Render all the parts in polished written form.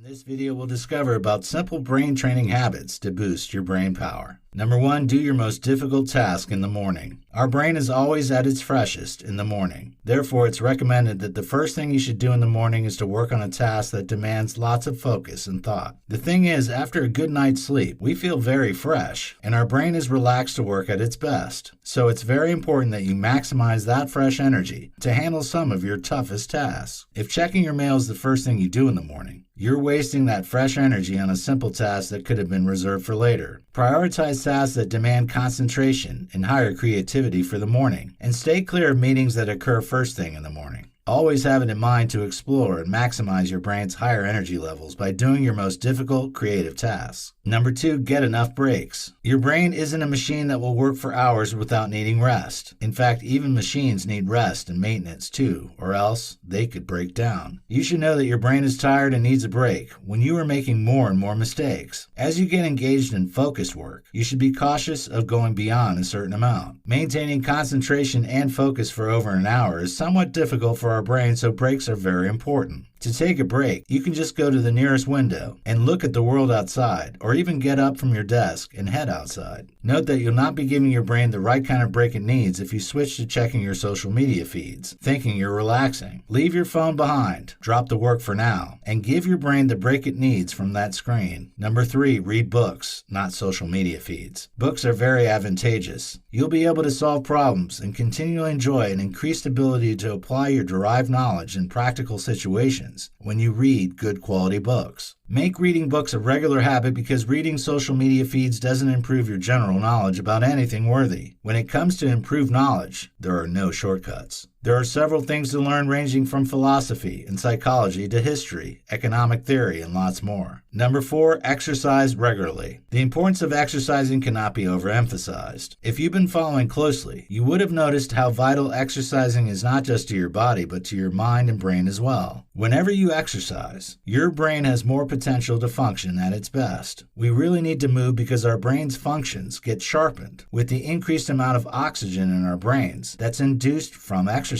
this video, we'll discover about simple brain training habits to boost your brain power. Number 1, do your most difficult task in the morning. Our brain is always at its freshest in the morning. Therefore, it's recommended that the first thing you should do in the morning is to work on a task that demands lots of focus and thought. The thing is, after a good night's sleep, we feel very fresh, and our brain is relaxed to work at its best. So it's very important that you maximize that fresh energy to handle some of your toughest tasks. If checking your mail is the first thing you do in the morning, you're wasting that fresh energy on a simple task that could have been reserved for later. Prioritize tasks that demand concentration and higher creativity for the morning, and stay clear of meetings that occur first thing in the morning. Always have it in mind to explore and maximize your brain's higher energy levels by doing your most difficult creative tasks. Number 2, get enough breaks. Your brain isn't a machine that will work for hours without needing rest. In fact, even machines need rest and maintenance too, or else they could break down. You should know that your brain is tired and needs a break when you are making more and more mistakes. As you get engaged in focused work, you should be cautious of going beyond a certain amount. Maintaining concentration and focus for over an hour is somewhat difficult for our brain, so breaks are very important. To take a break, you can just go to the nearest window and look at the world outside, or even get up from your desk and head outside. Note that you'll not be giving your brain the right kind of break it needs if you switch to checking your social media feeds, thinking you're relaxing. Leave your phone behind, drop the work for now, and give your brain the break it needs from that screen. Number 3, read books, not social media feeds. Books are very advantageous. You'll be able to solve problems and continually enjoy an increased ability to apply your derived knowledge in practical situations when you read good quality books. Make reading books a regular habit because reading social media feeds doesn't improve your general knowledge about anything worthy. When it comes to improved knowledge, there are no shortcuts. There are several things to learn ranging from philosophy and psychology to history, economic theory, and lots more. Number 4, exercise regularly. The importance of exercising cannot be overemphasized. If you've been following closely, you would have noticed how vital exercising is not just to your body, but to your mind and brain as well. Whenever you exercise, your brain has more potential to function at its best. We really need to move because our brain's functions get sharpened with the increased amount of oxygen in our brains that's induced from exercise.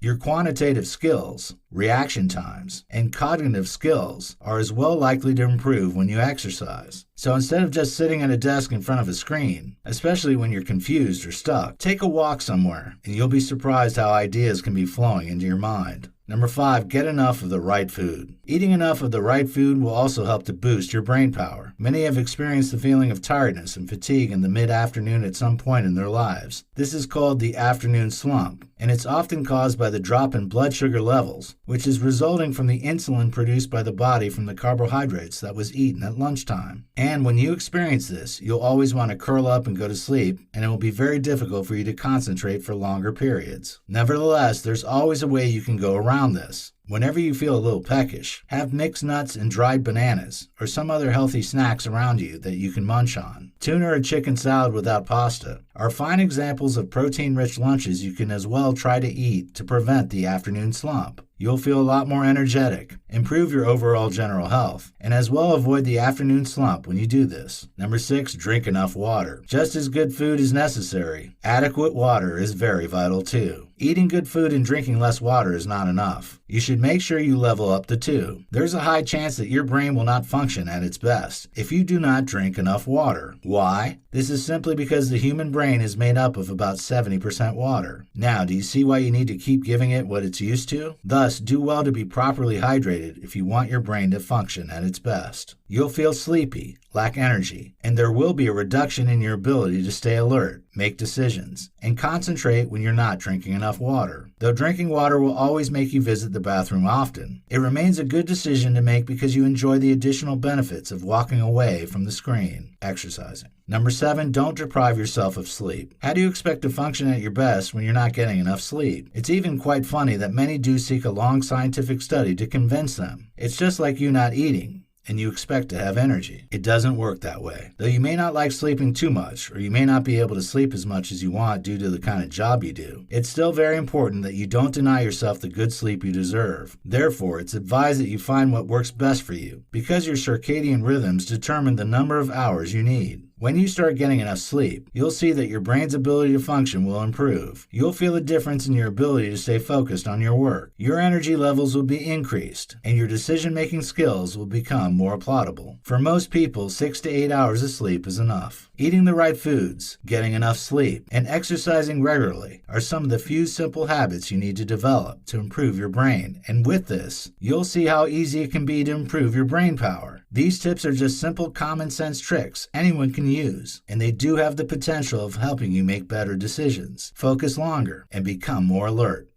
Your quantitative skills, reaction times, and cognitive skills are as well likely to improve when you exercise. So instead of just sitting at a desk in front of a screen, especially when you're confused or stuck, take a walk somewhere and you'll be surprised how ideas can be flowing into your mind. Number 5, get enough of the right food. Eating enough of the right food will also help to boost your brain power. Many have experienced the feeling of tiredness and fatigue in the mid-afternoon at some point in their lives. This is called the afternoon slump, and it's often caused by the drop in blood sugar levels, which is resulting from the insulin produced by the body from the carbohydrates that was eaten at lunchtime. And when you experience this, you'll always want to curl up and go to sleep, and it will be very difficult for you to concentrate for longer periods. Nevertheless, there's always a way you can go around this. Whenever you feel a little peckish, have mixed nuts and dried bananas or some other healthy snacks around you that you can munch on. Tuna or chicken salad without pasta are fine examples of protein-rich lunches you can as well try to eat to prevent the afternoon slump. You'll feel a lot more energetic, improve your overall general health, and as well avoid the afternoon slump when you do this. Number 6, drink enough water. Just as good food is necessary, adequate water is very vital too. Eating good food and drinking less water is not enough. You should make sure you level up the two. There's a high chance that your brain will not function at its best if you do not drink enough water. Why? This is simply because the human brain is made up of about 70% water. Now, do you see why you need to keep giving it what it's used to? Thus, do well to be properly hydrated if you want your brain to function at its best. You'll feel sleepy, lack energy, and there will be a reduction in your ability to stay alert, make decisions, and concentrate when you're not drinking enough water. Though drinking water will always make you visit the bathroom often, it remains a good decision to make because you enjoy the additional benefits of walking away from the screen, exercising. Number 7, don't deprive yourself of sleep. How do you expect to function at your best when you're not getting enough sleep? It's even quite funny that many do seek a long scientific study to convince them. It's just like you not eating, and you expect to have energy. It doesn't work that way. Though you may not like sleeping too much, or you may not be able to sleep as much as you want due to the kind of job you do, it's still very important that you don't deny yourself the good sleep you deserve. Therefore, it's advised that you find what works best for you, because your circadian rhythms determine the number of hours you need. When you start getting enough sleep, you'll see that your brain's ability to function will improve. You'll feel a difference in your ability to stay focused on your work. Your energy levels will be increased, and your decision-making skills will become more applaudable. For most people, 6 to 8 hours of sleep is enough. Eating the right foods, getting enough sleep, and exercising regularly are some of the few simple habits you need to develop to improve your brain. And with this, you'll see how easy it can be to improve your brain power. These tips are just simple common sense tricks anyone can use, and they do have the potential of helping you make better decisions, focus longer, and become more alert.